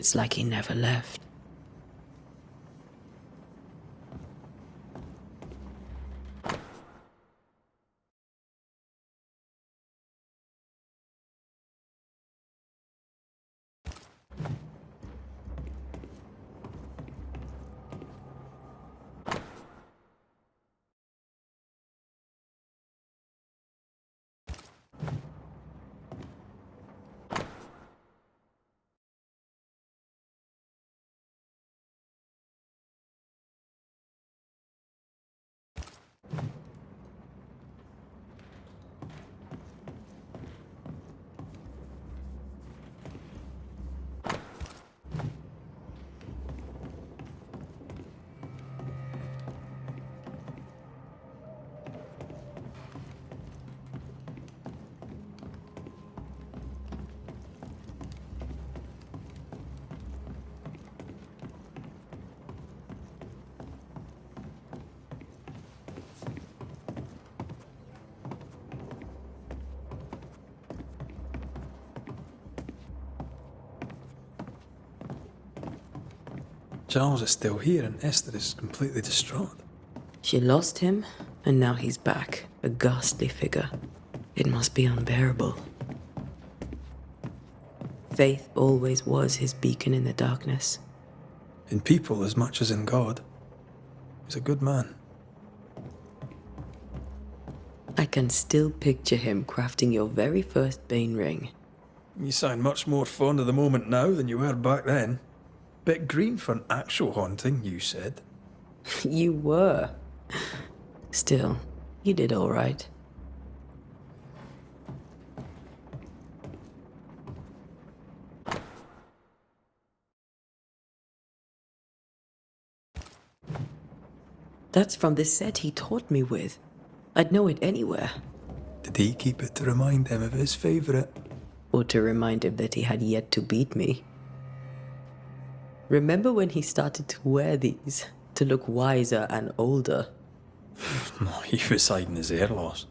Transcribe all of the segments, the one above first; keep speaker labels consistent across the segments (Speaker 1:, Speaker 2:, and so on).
Speaker 1: It's like he never left.
Speaker 2: Charles is still here and Esther is completely distraught.
Speaker 1: She lost him, and now he's back, a ghastly figure. It must be unbearable. Faith always was his beacon in the darkness.
Speaker 2: In people as much as in God. He's a good man.
Speaker 1: I can still picture him crafting your very first Bane ring.
Speaker 2: You sound much more fond of the moment now than you were back then. Bit green for an actual haunting, you said.
Speaker 1: You were. Still, you did all right. That's from the set he taught me with. I'd know it anywhere.
Speaker 2: Did he keep it to remind him of his favourite?
Speaker 1: Or to remind him that he had yet to beat me. Remember when he started to wear these, to look wiser and older?
Speaker 2: He was hiding his hair loss.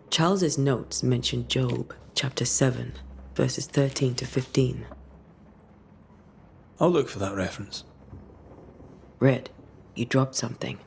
Speaker 1: Charles's notes mention Job, chapter 7, verses 13 to 15.
Speaker 2: I'll look for that reference.
Speaker 1: Red, you dropped something.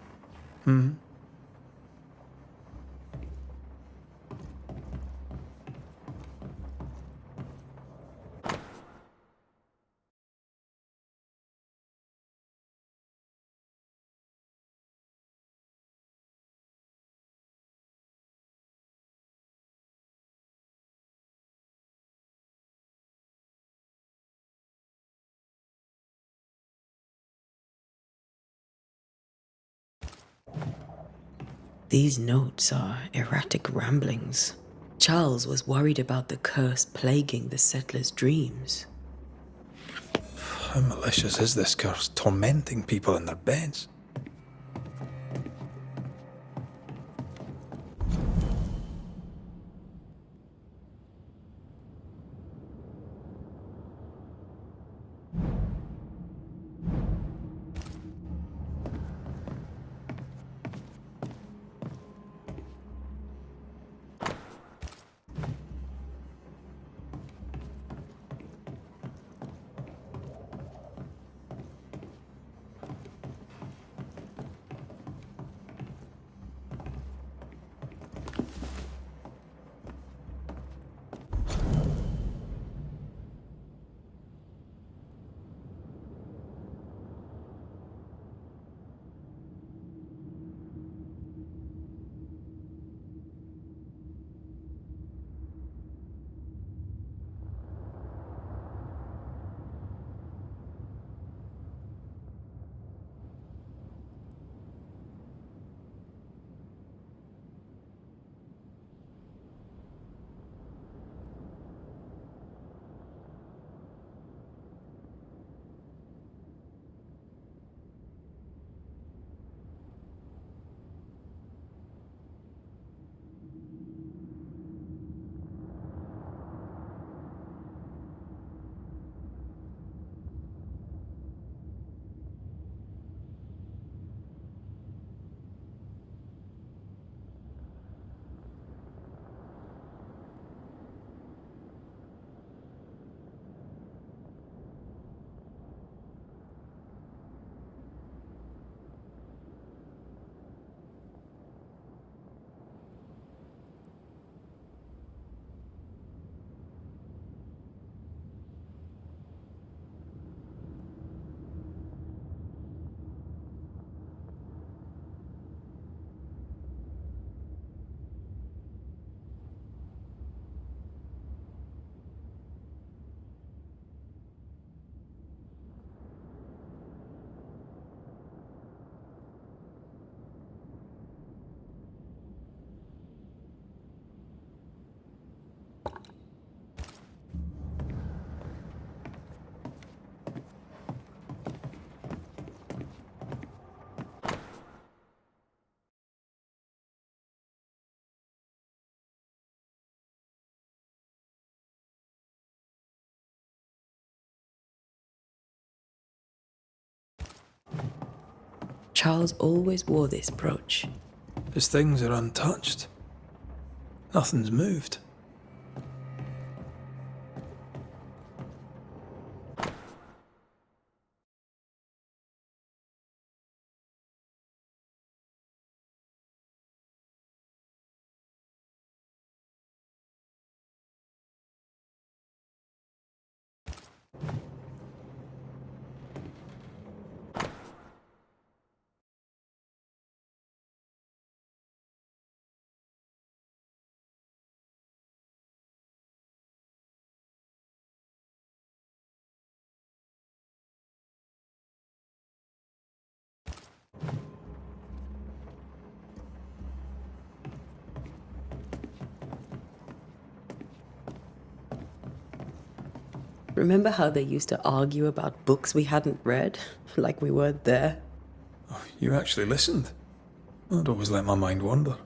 Speaker 1: These notes are erratic ramblings. Charles was worried about the curse plaguing the settlers' dreams.
Speaker 2: How malicious is this curse, tormenting people in their beds?
Speaker 1: Charles always wore this brooch.
Speaker 2: His things are untouched. Nothing's moved.
Speaker 1: Remember how they used to argue about books we hadn't read? Like we weren't there?
Speaker 2: Oh, you actually listened. I'd always let my mind wander.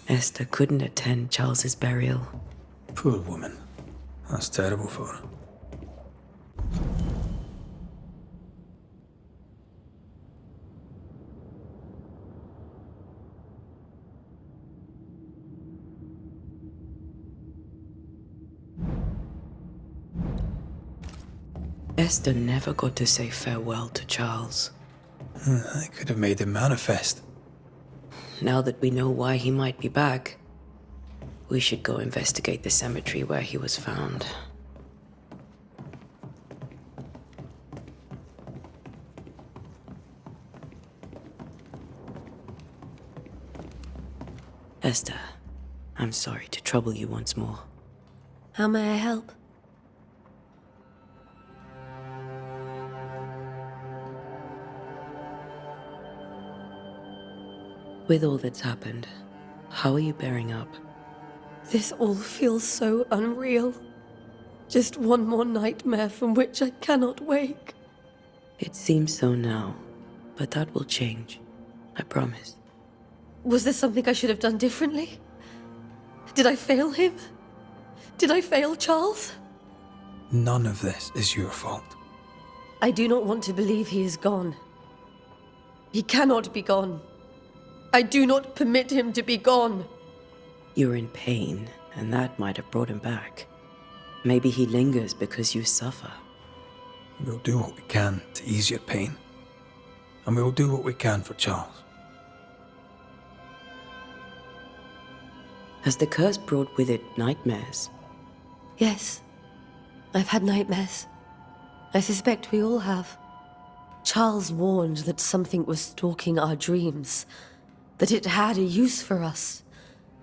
Speaker 1: Esther couldn't attend Charles's burial.
Speaker 2: Poor woman. That's terrible for her.
Speaker 1: Esther never got to say farewell to Charles.
Speaker 2: I could have made him manifest.
Speaker 1: Now that we know why he might be back, we should go investigate the cemetery where he was found. Esther, I'm sorry to trouble you once more.
Speaker 3: How may I help?
Speaker 1: With all that's happened, how are you bearing up?
Speaker 3: This all feels so unreal. Just one more nightmare from which I cannot wake.
Speaker 1: It seems so now, but that will change. I promise.
Speaker 3: Was there something I should have done differently? Did I fail him? Did I fail Charles?
Speaker 2: None of this is your fault.
Speaker 3: I do not want to believe he is gone. He cannot be gone. I do not permit him to be gone.
Speaker 1: You're in pain, and that might have brought him back. Maybe he lingers because you suffer.
Speaker 2: We'll do what we can to ease your pain. And we'll do what we can for Charles.
Speaker 1: Has the curse brought with it nightmares?
Speaker 3: Yes, I've had nightmares. I suspect we all have. Charles warned that something was stalking our dreams, that it had a use for us,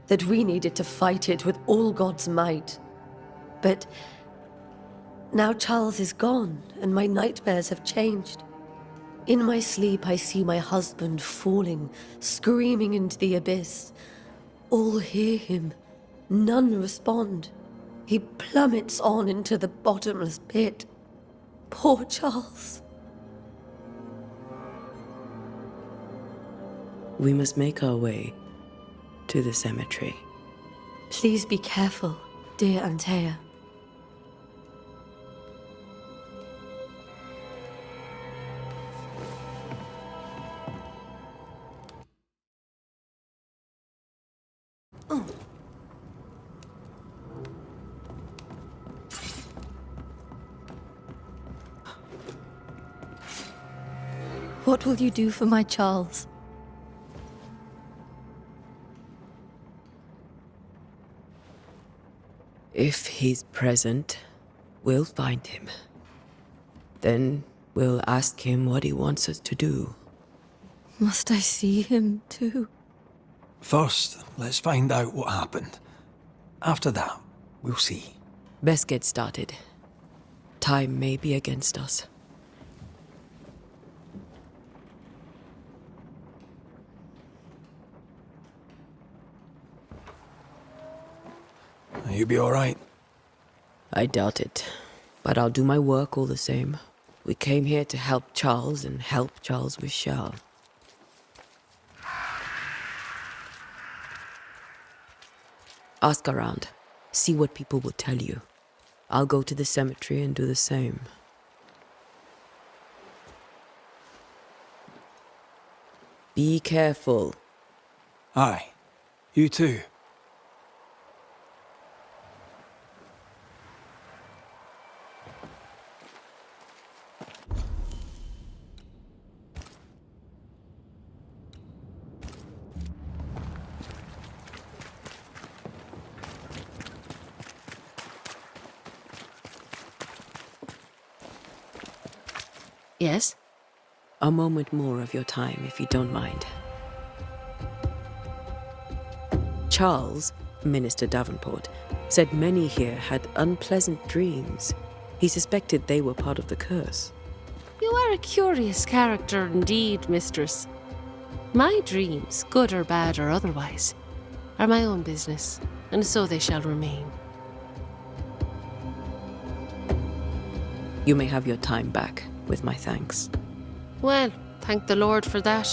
Speaker 3: that we needed to fight it with all God's might. But now Charles is gone, and my nightmares have changed. In my sleep, I see my husband falling, screaming into the abyss. All hear him, none respond. He plummets on into the bottomless pit. Poor Charles.
Speaker 1: We must make our way to the cemetery.
Speaker 3: Please be careful, dear Antea. What will you do for my Charles?
Speaker 1: If he's present, we'll find him. Then we'll ask him what he wants us to do.
Speaker 3: Must I see him too?
Speaker 2: First, let's find out what happened. After that, we'll see.
Speaker 1: Best get started. Time may be against us.
Speaker 2: You be all right?
Speaker 1: I doubt it, but I'll do my work all the same. We came here to help Charles, and help Charles we shall. Ask around. See what people will tell you. I'll go to the cemetery and do the same. Be careful.
Speaker 2: Aye. You too.
Speaker 3: Yes?
Speaker 1: A moment more of your time, if you don't mind. Charles, Minister Davenport, said many here had unpleasant dreams. He suspected they were part of the curse.
Speaker 4: You are a curious character indeed, mistress. My dreams, good or bad or otherwise, are my own business, and so they shall remain.
Speaker 1: You may have your time back, with my thanks.
Speaker 4: Well, thank the Lord for that.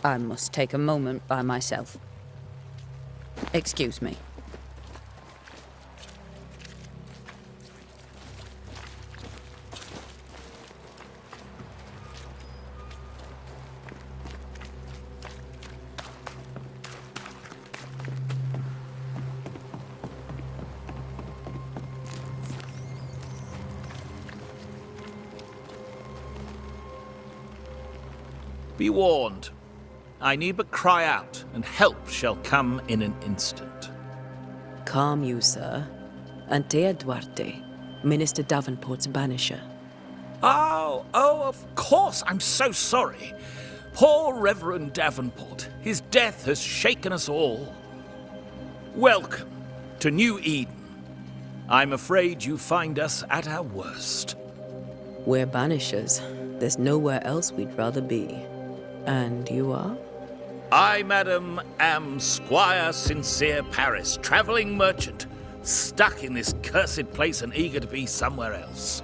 Speaker 5: I must take a moment by myself. Excuse me.
Speaker 6: Be warned. I need but cry out, and help shall come in an instant.
Speaker 1: Calm you, sir. Antea Duarte, Minister Davenport's banisher.
Speaker 6: Oh, of course. I'm so sorry. Poor Reverend Davenport. His death has shaken us all. Welcome to New Eden. I'm afraid you find us at our worst.
Speaker 1: We're banishers. There's nowhere else we'd rather be. And you are?
Speaker 6: I, madam, am Squire Sincere Paris, travelling merchant, stuck in this cursed place and eager to be somewhere else.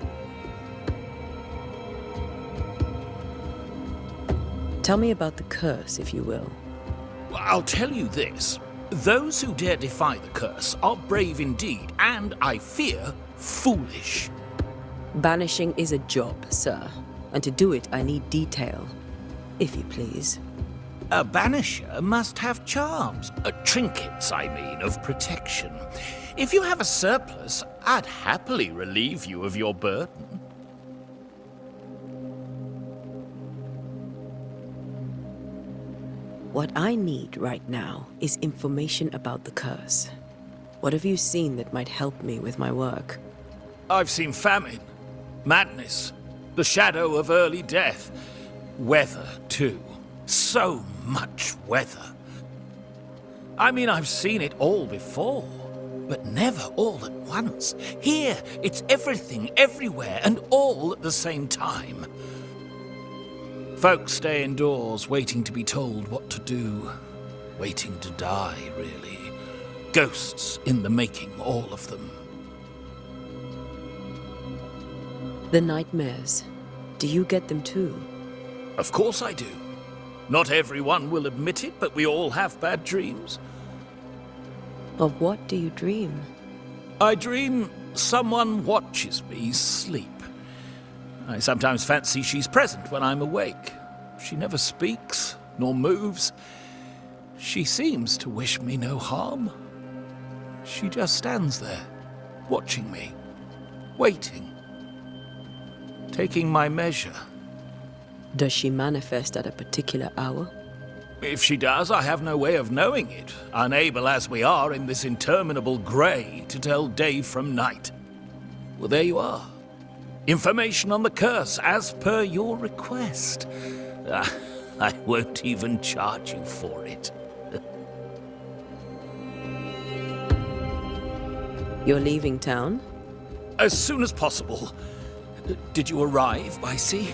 Speaker 1: Tell me about the curse, if you will.
Speaker 6: I'll tell you this. Those who dare defy the curse are brave indeed, and, I fear, foolish.
Speaker 1: Banishing is a job, sir. And to do it, I need detail. If you please.
Speaker 6: A banisher must have charms. Trinkets, I mean, of protection. If you have a surplus, I'd happily relieve you of your burden.
Speaker 1: What I need right now is information about the curse. What have you seen that might help me with my work?
Speaker 6: I've seen famine, madness, the shadow of early death. Weather, too. So much weather. I mean, I've seen it all before, but never all at once. Here, it's everything, everywhere, and all at the same time. Folks stay indoors, waiting to be told what to do. Waiting to die, really. Ghosts in the making, all of them.
Speaker 1: The nightmares. Do you get them too?
Speaker 6: Of course I do. Not everyone will admit it, but we all have bad dreams.
Speaker 1: Of what do you dream?
Speaker 6: I dream someone watches me sleep. I sometimes fancy she's present when I'm awake. She never speaks, nor moves. She seems to wish me no harm. She just stands there, watching me, waiting, taking my measure.
Speaker 1: Does she manifest at a particular hour?
Speaker 6: If she does, I have no way of knowing it, unable as we are in this interminable grey to tell day from night. Well, there you are. Information on the curse, as per your request. I won't even charge you for it.
Speaker 1: You're leaving town?
Speaker 6: As soon as possible. Did you arrive by sea?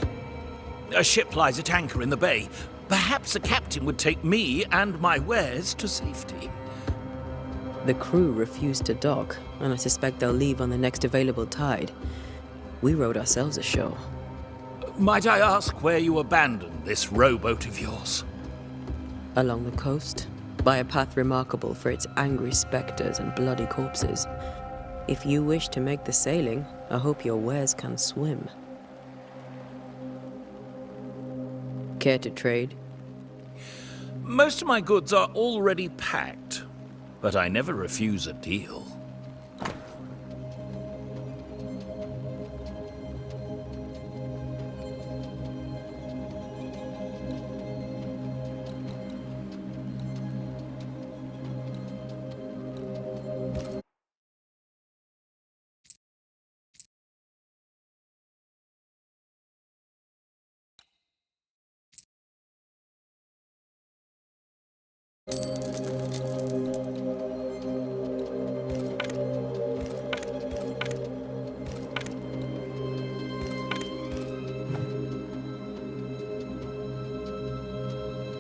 Speaker 6: A ship lies at anchor in the bay. Perhaps a captain would take me and my wares to safety.
Speaker 1: The crew refused to dock, and I suspect they'll leave on the next available tide. We rowed ourselves ashore.
Speaker 6: Might I ask where you abandoned this rowboat of yours?
Speaker 1: Along the coast, by a path remarkable for its angry specters and bloody corpses. If you wish to make the sailing, I hope your wares can swim. Care to trade?
Speaker 6: Most of my goods are already packed, but I never refuse a deal.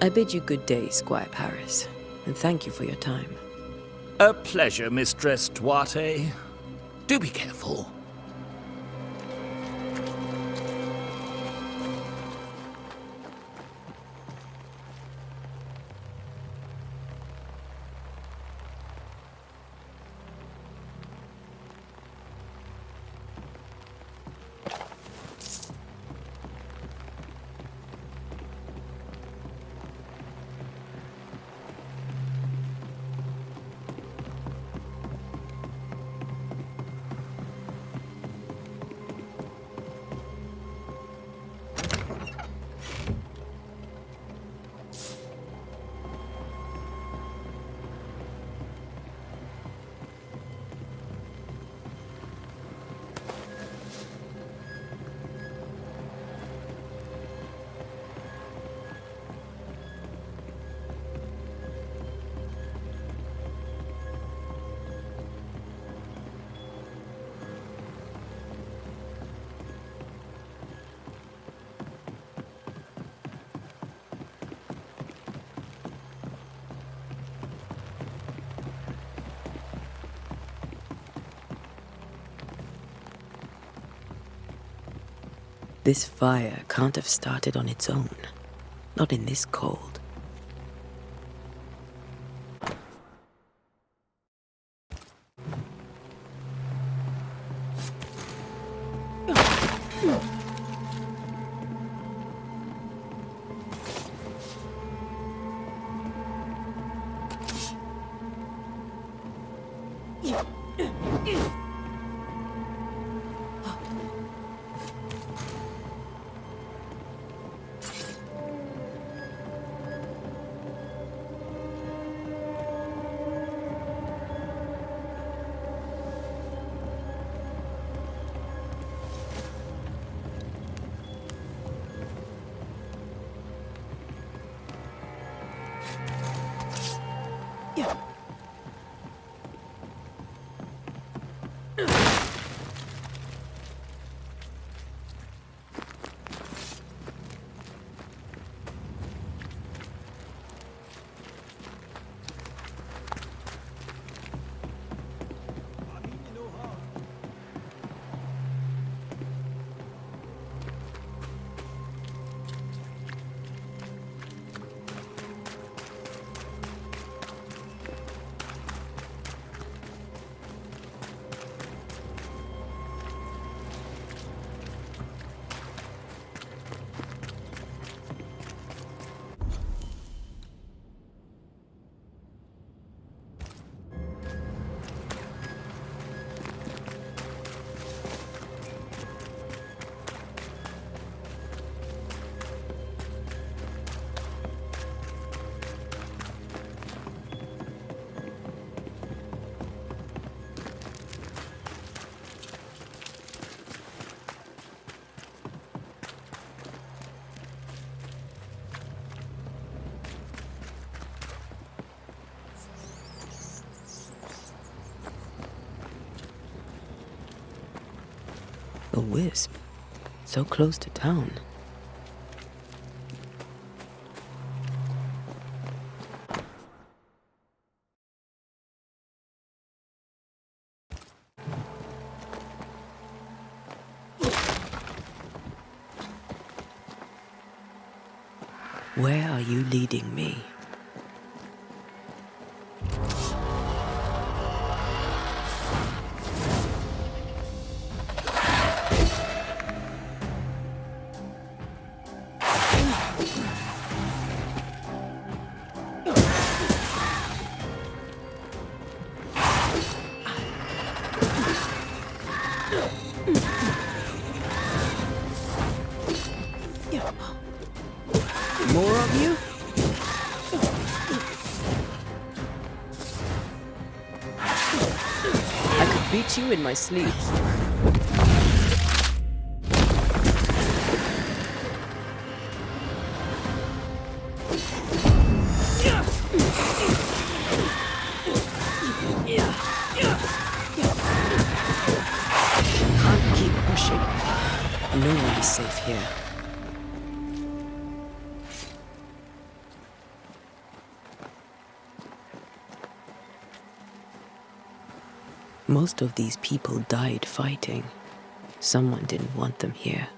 Speaker 1: I bid you good day, Squire Paris, and thank you for your time.
Speaker 6: A pleasure, Mistress Duarte. Do be careful.
Speaker 1: This fire can't have started on its own. Not in this cold. A wisp, so close to town. Where are you leading me? More of you? I could beat you in my sleep. Can't keep pushing. No one is safe here. Most of these people died fighting. Someone didn't want them here.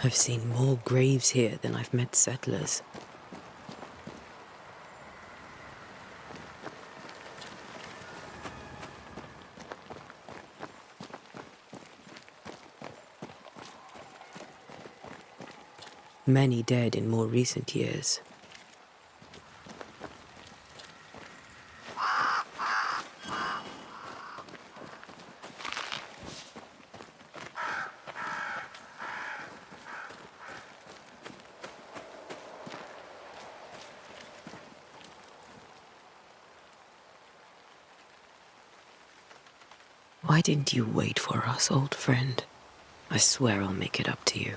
Speaker 1: I've seen more graves here than I've met settlers. Many dead in more recent years. Why didn't you wait for us, old friend? I swear I'll make it up to you.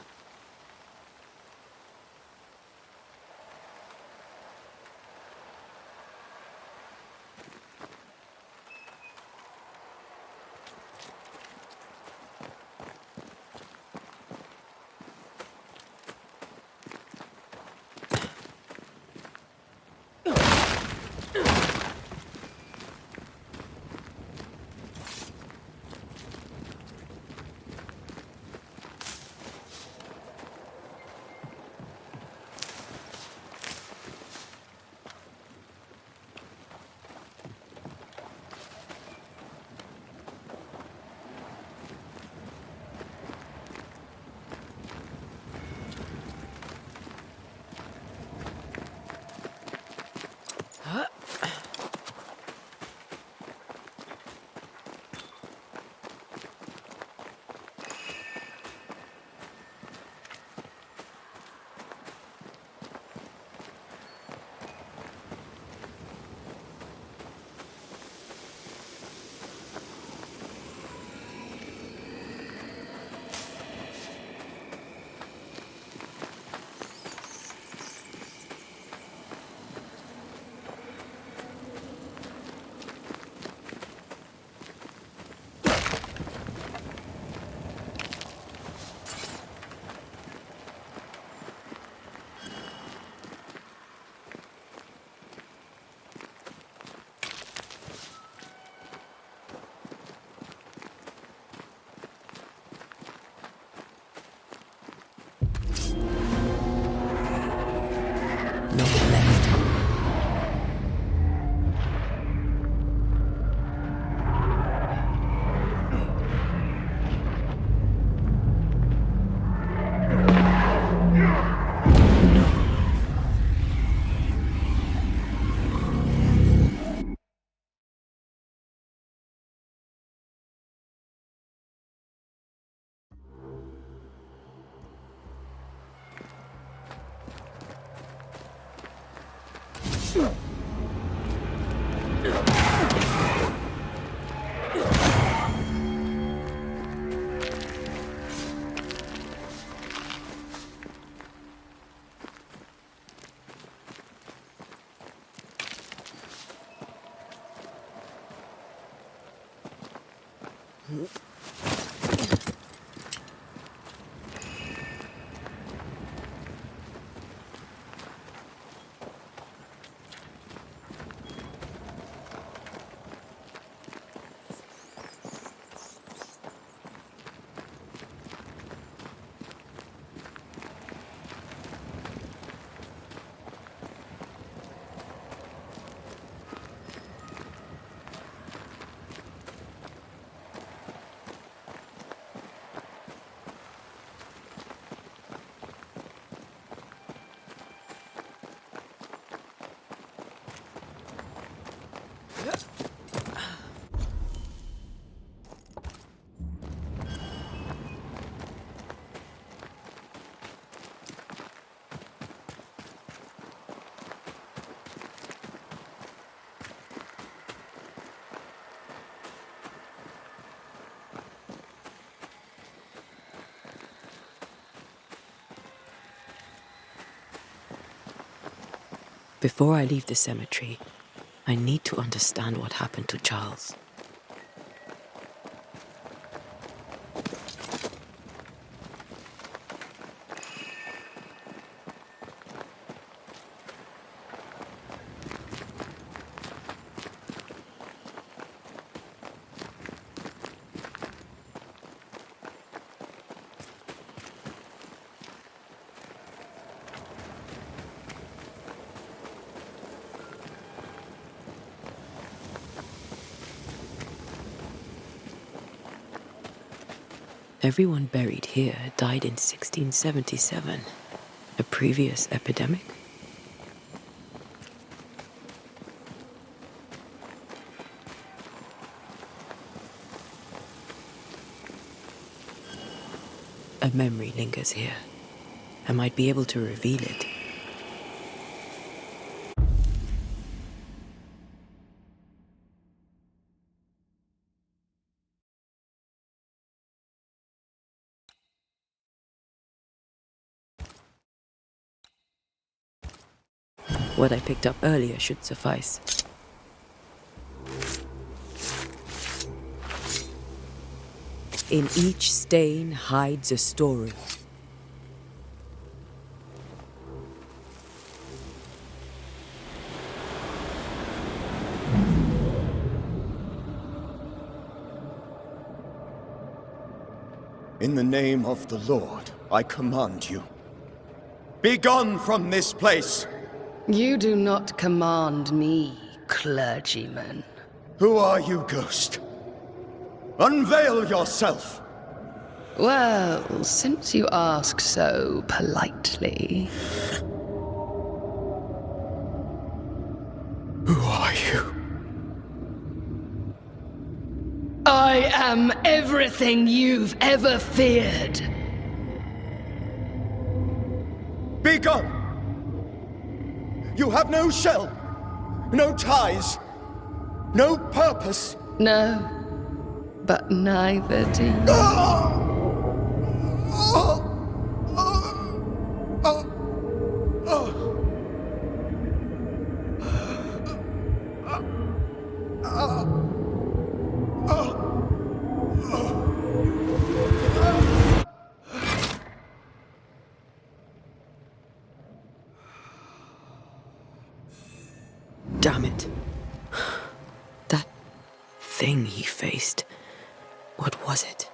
Speaker 1: No one left. Before I leave the cemetery, I need to understand what happened to Charles. Everyone buried here died in 1677. A previous epidemic? A memory lingers here. I might be able to reveal it. What I picked up earlier should suffice. In each stain hides a story.
Speaker 7: In the name of the Lord, I command you. Be gone from this place!
Speaker 8: You do not command me, clergyman.
Speaker 7: Who are you, ghost? Unveil yourself!
Speaker 8: Well, since you ask so politely...
Speaker 7: Who are you?
Speaker 8: I am everything you've ever feared.
Speaker 7: Be gone! You have no shell, no ties, no purpose.
Speaker 8: No, but neither do you.
Speaker 1: Damn it. That thing he faced. What was it?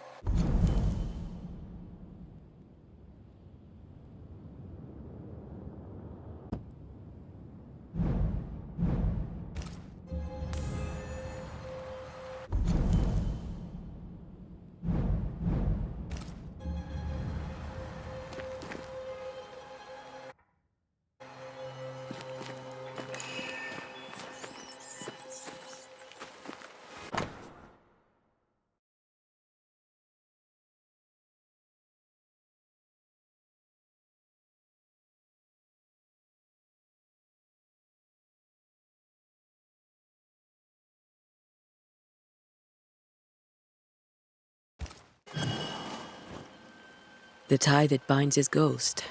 Speaker 1: The tie that binds his ghost.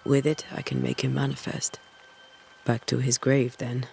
Speaker 1: With it, I can make him manifest. Back to his grave, then.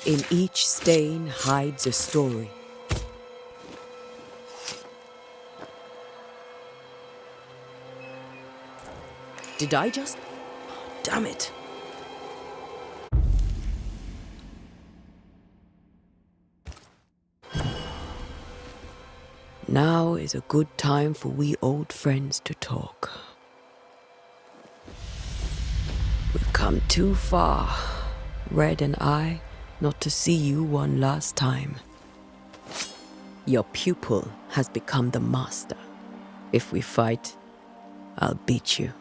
Speaker 1: In each stain hides a story. Did I just... Damn it. Now is a good time for we old friends to talk. We've come too far, Red and I, not to see you one last time. Your pupil has become the master. If we fight, I'll beat you.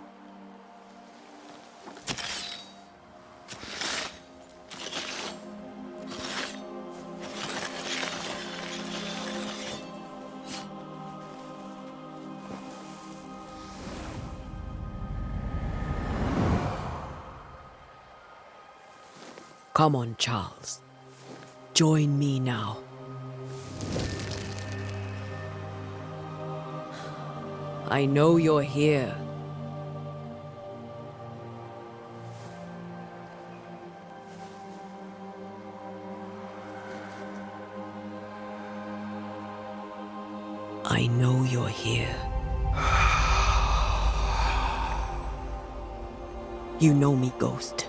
Speaker 1: Come on, Charles. Join me now. I know you're here. I know you're here. You know me, Ghost.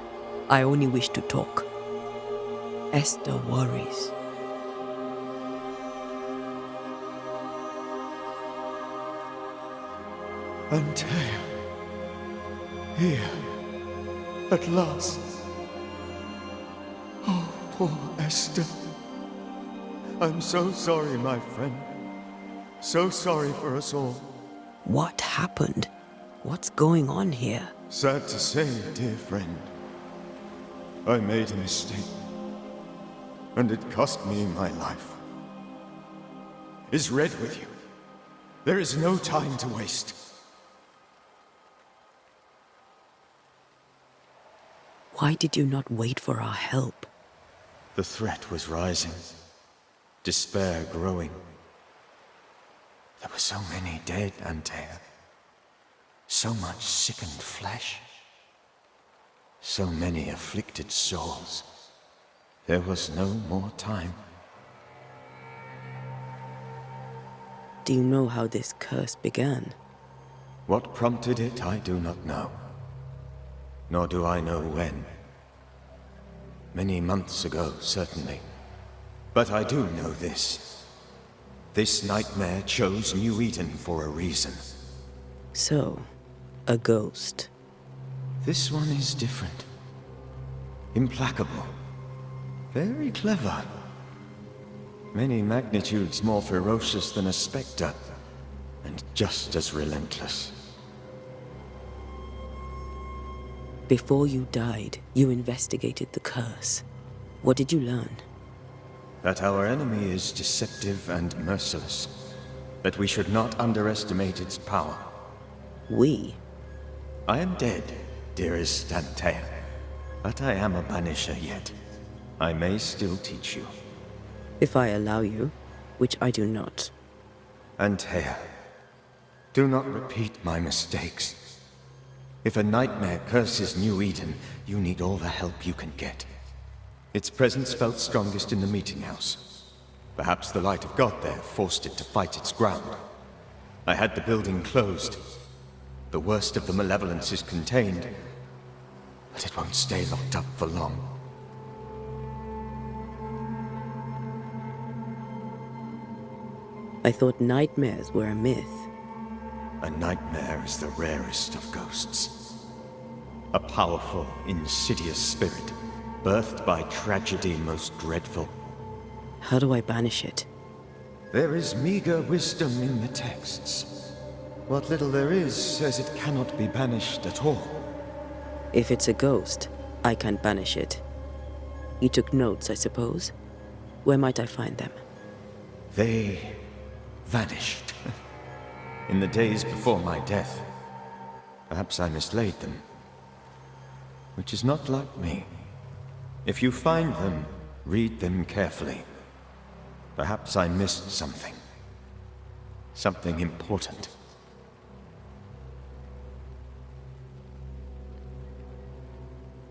Speaker 1: I only wish to talk. Esther worries.
Speaker 7: Antea. Here. At last. Oh, poor Esther. I'm so sorry, my friend. So sorry for us all.
Speaker 1: What happened? What's going on here?
Speaker 7: Sad to say, dear friend. I made a mistake. And it cost me my life. Is Red with you? There is no time to waste.
Speaker 1: Why did you not wait for our help?
Speaker 7: The threat was rising. Despair growing. There were so many dead, Antea. So much sickened flesh. So many afflicted souls. There was no more time.
Speaker 1: Do you know how this curse began?
Speaker 7: What prompted it, I do not know. Nor do I know when. Many months ago, certainly. But I do know this. This nightmare chose New Eden for a reason.
Speaker 1: So, a ghost.
Speaker 7: This one is different. Implacable. Very clever. Many magnitudes more ferocious than a specter, and just as relentless.
Speaker 1: Before you died, you investigated the curse. What did you learn?
Speaker 7: That our enemy is deceptive and merciless. That we should not underestimate its power.
Speaker 1: We?
Speaker 7: I am dead, dearest Antea. But I am a banisher yet. I may still teach you.
Speaker 1: If I allow you, which I do not.
Speaker 7: Antea, do not repeat my mistakes. If a nightmare curses New Eden, you need all the help you can get. Its presence felt strongest in the meeting house. Perhaps the light of God there forced it to fight its ground. I had the building closed. The worst of the malevolence is contained, but it won't stay locked up for long.
Speaker 1: I thought nightmares were a myth.
Speaker 7: A nightmare is the rarest of ghosts. A powerful, insidious spirit, birthed by tragedy most dreadful.
Speaker 1: How do I banish it?
Speaker 7: There is meager wisdom in the texts. What little there is says it cannot be banished at all.
Speaker 1: If it's a ghost, I can't banish it. You took notes, I suppose? Where might I find them?
Speaker 7: They vanished. In the days before my death. Perhaps I mislaid them. Which is not like me. If you find them, read them carefully. Perhaps I missed something. Something important.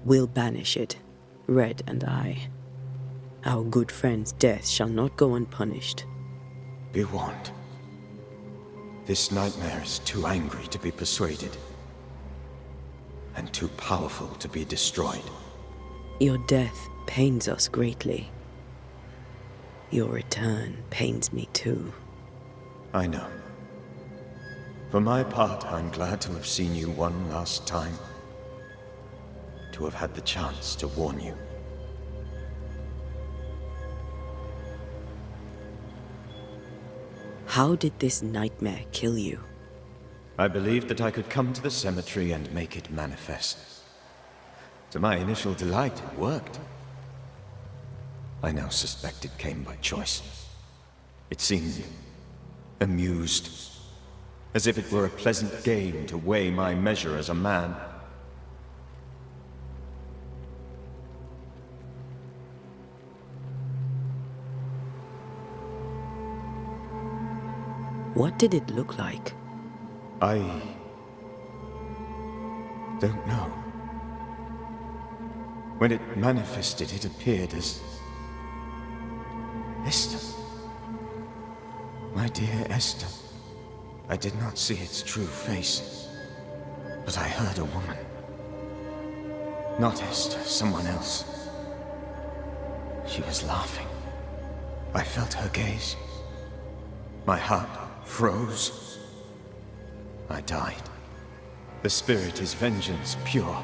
Speaker 1: We'll banish it, Red and I. Our good friend's death shall not go unpunished.
Speaker 7: Be warned. This nightmare is too angry to be persuaded, and too powerful to be destroyed.
Speaker 1: Your death pains us greatly. Your return pains me too.
Speaker 7: I know. For my part, I'm glad to have seen you one last time. To have had the chance to warn you.
Speaker 1: How did this nightmare kill you?
Speaker 7: I believed that I could come to the cemetery and make it manifest. To my initial delight, it worked. I now suspect it came by choice. It seemed amused, as if it were a pleasant game to weigh my measure as a man.
Speaker 1: What did it look like?
Speaker 7: I don't know. When it manifested, it appeared as Esther. My dear Esther. I did not see its true face, but I heard a woman. Not Esther, someone else. She was laughing. I felt her gaze. My heart froze. I died. The spirit is vengeance pure.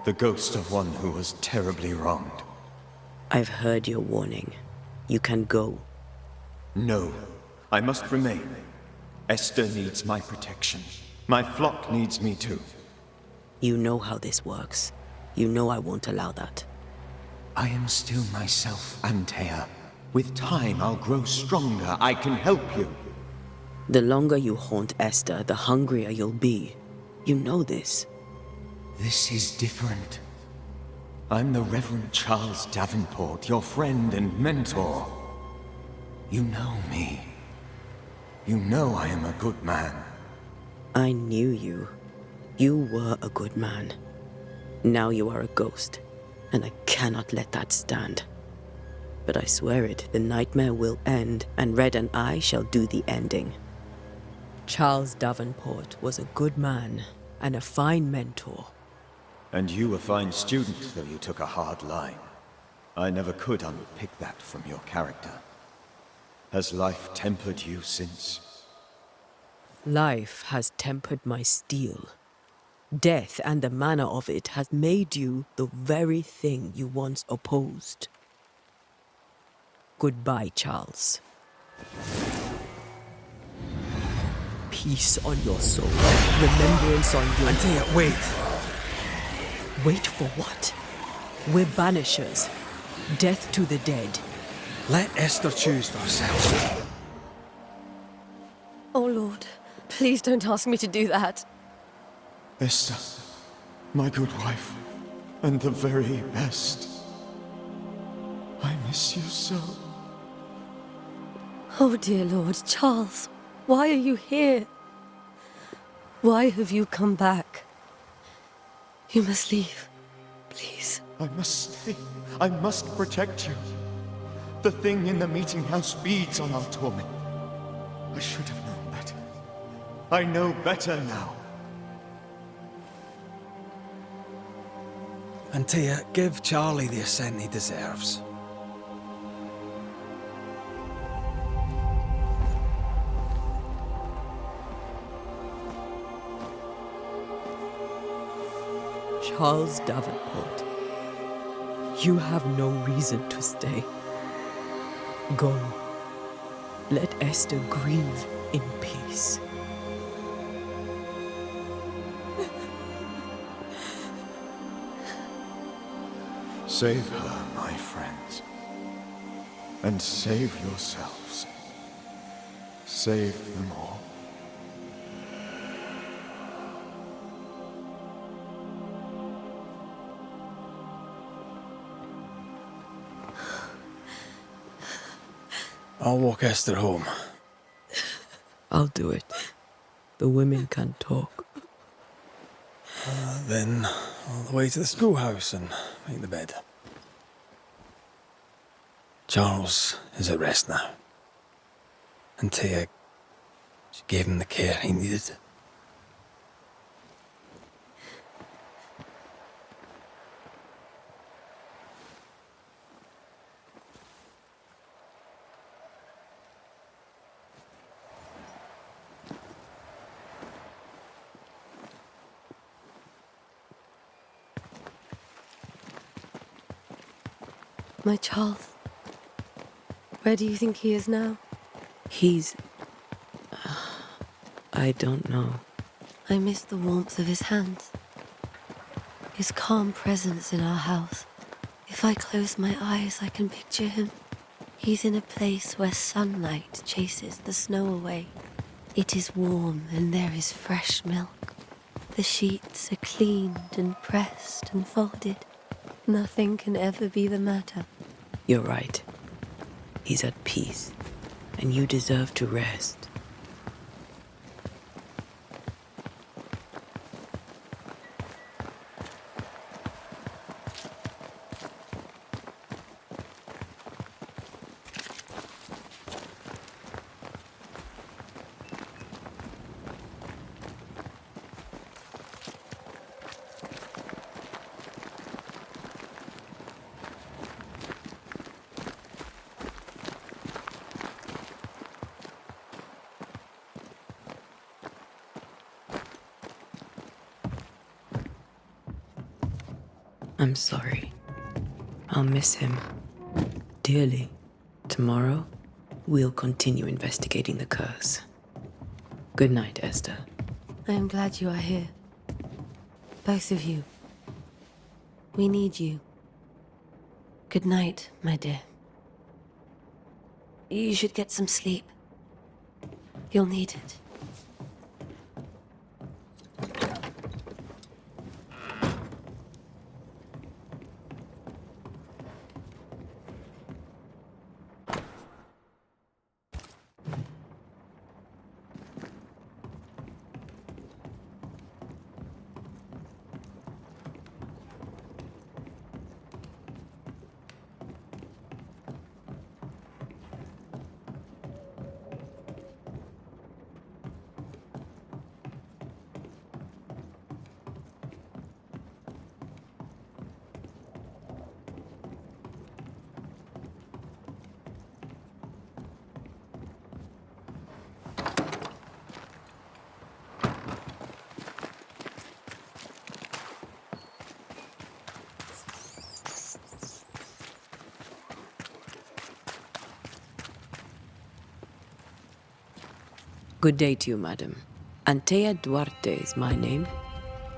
Speaker 7: The ghost of one who was terribly wronged.
Speaker 1: I've heard your warning. You can go.
Speaker 7: No, I must remain. Esther needs my protection. My flock needs me too.
Speaker 1: You know how this works. You know I won't allow that.
Speaker 7: I am still myself, Antea. With time, I'll grow stronger. I can help you.
Speaker 1: The longer you haunt Esther, the hungrier you'll be. You know this.
Speaker 7: This is different. I'm the Reverend Charles Davenport, your friend and mentor. You know me. You know I am a good man.
Speaker 1: I knew you. You were a good man. Now you are a ghost, and I cannot let that stand. But I swear it, the nightmare will end, and Red and I shall do the ending. Charles Davenport was a good man and a fine mentor.
Speaker 7: And you a fine student, though you took a hard line. I never could unpick that from your character. Has life tempered you since?
Speaker 1: Life has tempered my steel. Death and the manner of it has made you the very thing you once opposed. Goodbye, Charles. Peace on your soul. Remembrance on your...
Speaker 2: Antea, wait!
Speaker 1: Wait for what? We're banishers. Death to the dead.
Speaker 2: Let Esther choose for herself.
Speaker 3: Oh, Lord, please don't ask me to do that.
Speaker 7: Esther, my good wife, and the very best. I miss you so.
Speaker 3: Oh, dear Lord, Charles, why are you here? Why have you come back? You must leave, please.
Speaker 7: I must stay. I must protect you. The thing in the meeting house feeds on our torment. I should have known better. I know better now.
Speaker 2: Antea, give Charlie the ascent he deserves.
Speaker 1: Charles Davenport, you have no reason to stay. Go. Let Esther grieve in peace.
Speaker 7: Save her, my friends. And save yourselves. Save them all.
Speaker 2: I'll walk Esther home.
Speaker 1: I'll do it. The women can talk.
Speaker 2: Then all the way to the schoolhouse and make the bed. Charles is at rest now. Antea, she gave him the care he needed.
Speaker 3: My Charles. Where do you think he is now?
Speaker 1: He's... I don't know.
Speaker 3: I miss the warmth of his hands. His calm presence in our house. If I close my eyes, I can picture him. He's in a place where sunlight chases the snow away. It is warm and there is fresh milk. The sheets are cleaned and pressed and folded. Nothing can ever be the matter.
Speaker 1: You're right. He's at peace, and you deserve to rest. I'm sorry. I'll miss him dearly. Tomorrow, we'll continue investigating the curse. Good night, Esther.
Speaker 3: I am glad you are here. Both of you. We need you. Good night, my dear. You should get some sleep. You'll need it.
Speaker 1: Good day to you, madam. Antea Duarte is my name.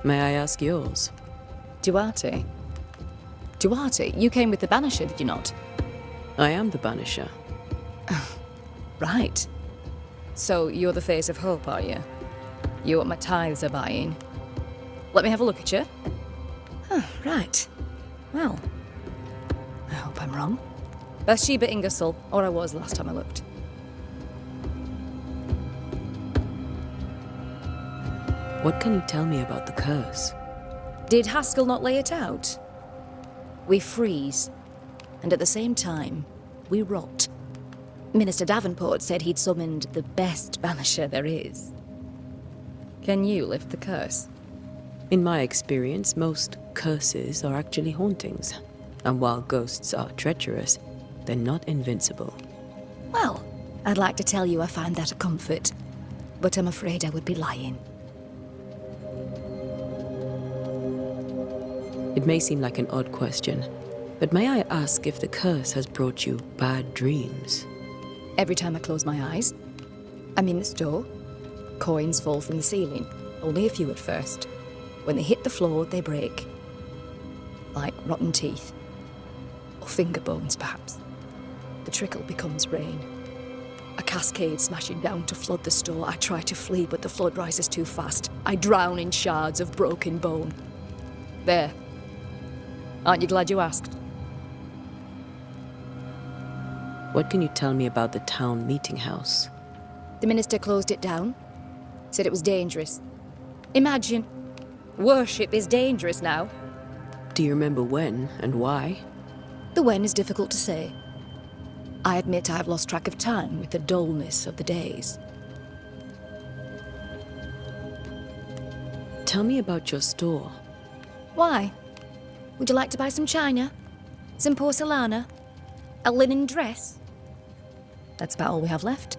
Speaker 1: May I ask yours?
Speaker 9: Duarte? Duarte, you came with the Banisher, did you not?
Speaker 1: I am the Banisher.
Speaker 9: Right. So you're the face of hope, are you? You're what my tithes are buying. Let me have a look at you. Huh, right. Well, I hope I'm wrong. Bathsheba Ingersoll, or I was last time I looked.
Speaker 1: What can you tell me about the curse?
Speaker 9: Did Haskell not lay it out? We freeze, and at the same time, we rot. Minister Davenport said he'd summoned the best banisher there is. Can you lift the curse?
Speaker 1: In my experience, most curses are actually hauntings. And while ghosts are treacherous, they're not invincible.
Speaker 9: Well, I'd like to tell you I find that a comfort, but I'm afraid I would be lying.
Speaker 1: It may seem like an odd question, but may I ask if the curse has brought you bad dreams?
Speaker 9: Every time I close my eyes, I'm in the store. Coins fall from the ceiling, only a few at first. When they hit the floor, they break. Like rotten teeth. Or finger bones, perhaps. The trickle becomes rain. A cascade smashing down to flood the store. I try to flee, but the flood rises too fast. I drown in shards of broken bone. There. Aren't you glad you asked?
Speaker 1: What can you tell me about the town meeting house?
Speaker 9: The minister closed it down. Said it was dangerous. Imagine. Worship is dangerous now.
Speaker 1: Do you remember when and why?
Speaker 9: The when is difficult to say. I admit I have lost track of time with the dullness of the days.
Speaker 1: Tell me about your store.
Speaker 9: Why? Would you like to buy some china? Some porcelana? A linen dress? That's about all we have left.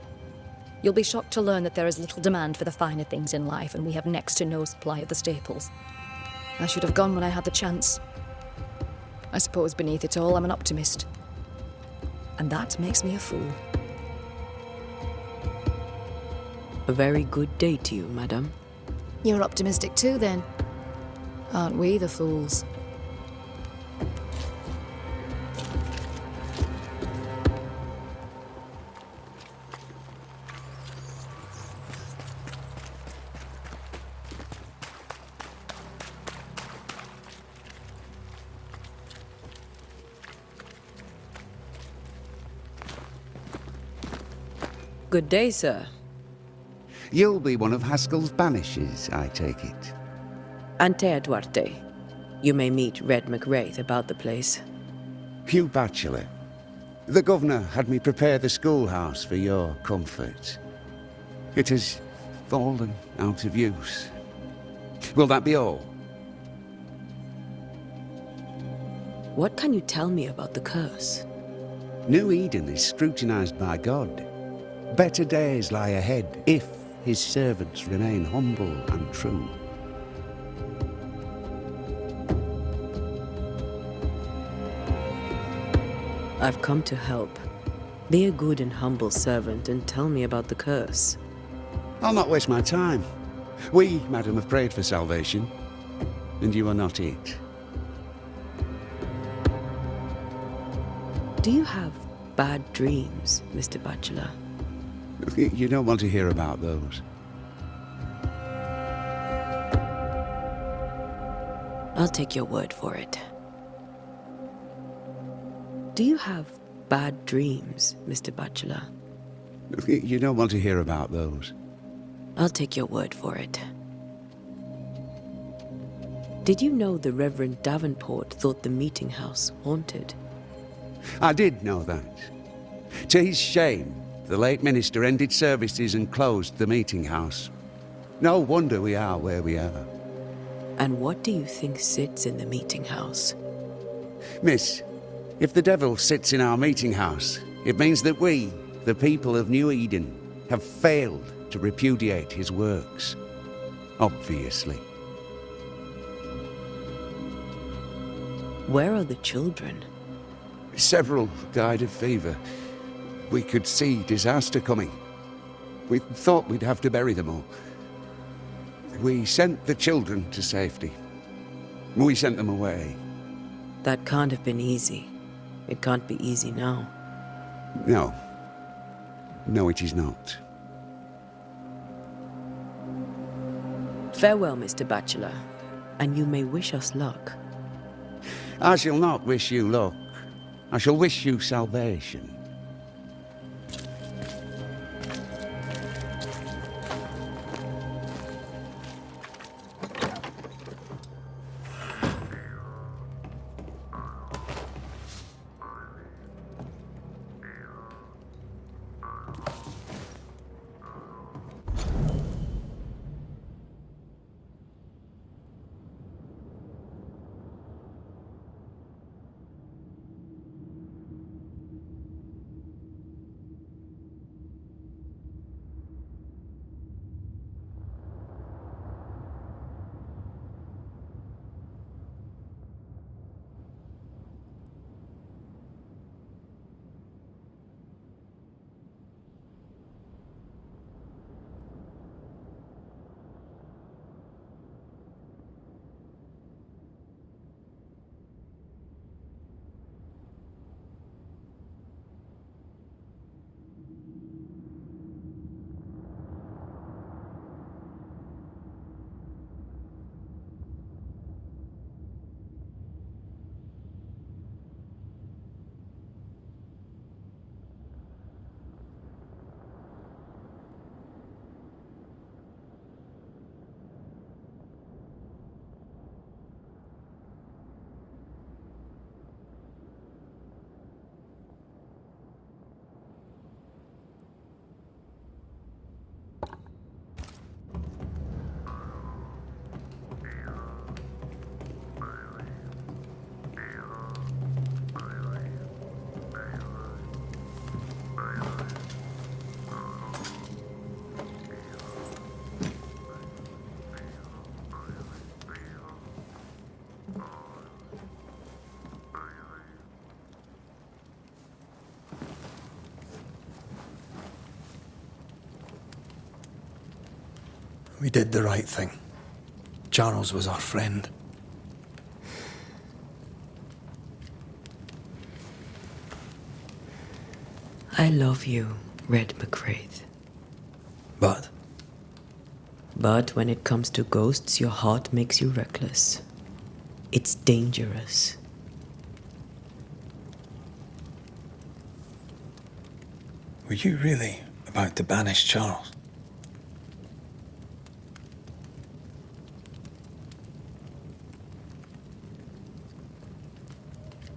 Speaker 9: You'll be shocked to learn that there is little demand for the finer things in life, and we have next to no supply of the staples. I should have gone when I had the chance. I suppose beneath it all, I'm an optimist. And that makes me a fool.
Speaker 1: A very good day to you, madam.
Speaker 9: You're optimistic too, then. Aren't we the fools?
Speaker 1: Good day, sir.
Speaker 10: You'll be one of Haskell's banishers, I take it.
Speaker 1: Antea Duarte. You may meet Red McRaith about the place.
Speaker 10: Hugh Bachelor. The governor had me prepare the schoolhouse for your comfort. It has fallen out of use. Will that be all?
Speaker 1: What can you tell me about the curse?
Speaker 10: New Eden is scrutinized by God. Better days lie ahead if his servants remain humble and true.
Speaker 1: I've come to help. Be a good and humble servant and tell me about the curse.
Speaker 10: I'll not waste my time. We, madam, have prayed for salvation, and you are not it.
Speaker 1: Do you have bad dreams, Mr. Bachelor?
Speaker 10: You don't want to hear about those.
Speaker 1: I'll take your word for it. Do you have bad dreams, Mr. Bachelor?
Speaker 10: You don't want to hear about those.
Speaker 1: I'll take your word for it. Did you know the Reverend Davenport thought the meeting house haunted?
Speaker 10: I did know that. To his shame, the late minister ended services and closed the meeting house. No wonder we are where we are.
Speaker 1: And what do you think sits in the meeting house?
Speaker 10: Miss, if the devil sits in our meeting house, it means that we, the people of New Eden, have failed to repudiate his works. Obviously.
Speaker 1: Where are the children?
Speaker 10: Several died of fever. We could see disaster coming. We thought we'd have to bury them all. We sent the children to safety. We sent them away.
Speaker 1: That can't have been easy. It can't be easy now.
Speaker 10: No. No, it is not.
Speaker 1: Farewell, Mr. Bachelor, and you may wish us luck.
Speaker 10: I shall not wish you luck. I shall wish you salvation.
Speaker 2: We did the right thing. Charles was our friend.
Speaker 1: I love you, Red McRaith.
Speaker 2: But
Speaker 1: But when it comes to ghosts, your heart makes you reckless. It's dangerous.
Speaker 2: were you really about to banish Charles?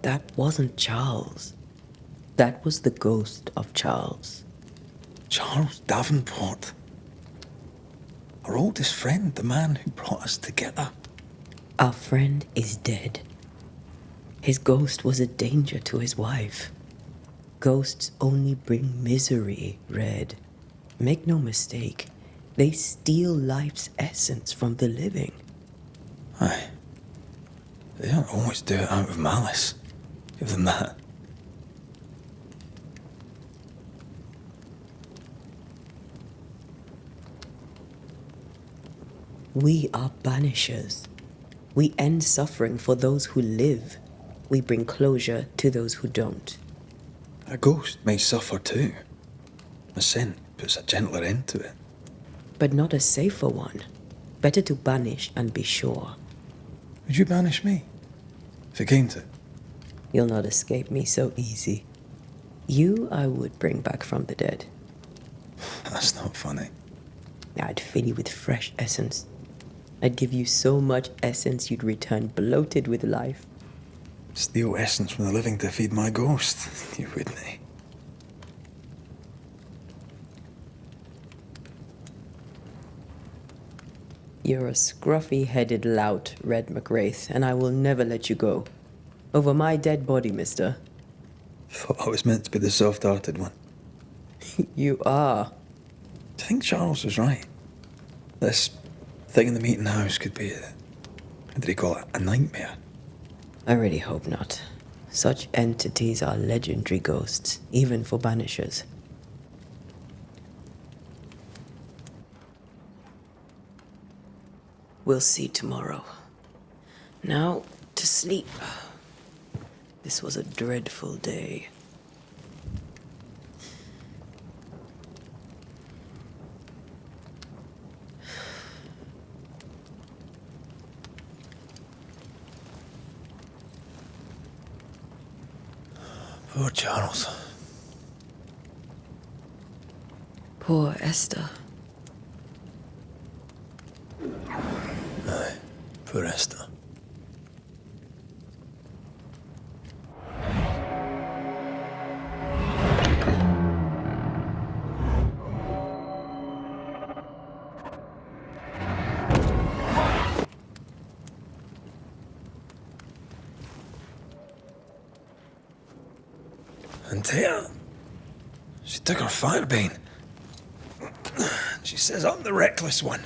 Speaker 1: That wasn't Charles. That was the ghost of Charles.
Speaker 2: Charles Davenport. Our oldest friend, the man who brought us together.
Speaker 1: Our friend is dead. His ghost was a danger to his wife. Ghosts only bring misery, Red. Make no mistake, they steal life's essence from the living.
Speaker 2: Aye. They don't always do it out of malice. Give them that.
Speaker 1: We are banishers. We end suffering for those who live. We bring closure to those who don't.
Speaker 2: A ghost may suffer too. A scent puts a gentler end to it.
Speaker 1: But not a safer one. Better to banish and be sure.
Speaker 2: Would you banish me? If it came to it?
Speaker 1: You'll not escape me so easy. You I would bring back from the dead.
Speaker 2: That's not funny.
Speaker 1: I'd fill you with fresh essence. I'd give you so much essence you'd return bloated with life.
Speaker 2: Steal essence from the living to feed my ghost. You wouldn't, eh?
Speaker 1: You're a scruffy-headed lout, Red McRaith, and I will never let you go. Over my dead body, mister.
Speaker 2: Thought I was meant to be the soft-hearted one.
Speaker 1: You are.
Speaker 2: Do you think Charles was right? This thing in the meeting house could be what did he call it? A nightmare?
Speaker 1: I really hope not. Such entities are legendary ghosts, even for banishers. We'll see tomorrow. Now, to sleep. This was a dreadful day.
Speaker 2: Poor Charles.
Speaker 1: Poor Esther.
Speaker 2: Aye, poor Esther. Antea, she took her firebane. She says I'm the reckless one.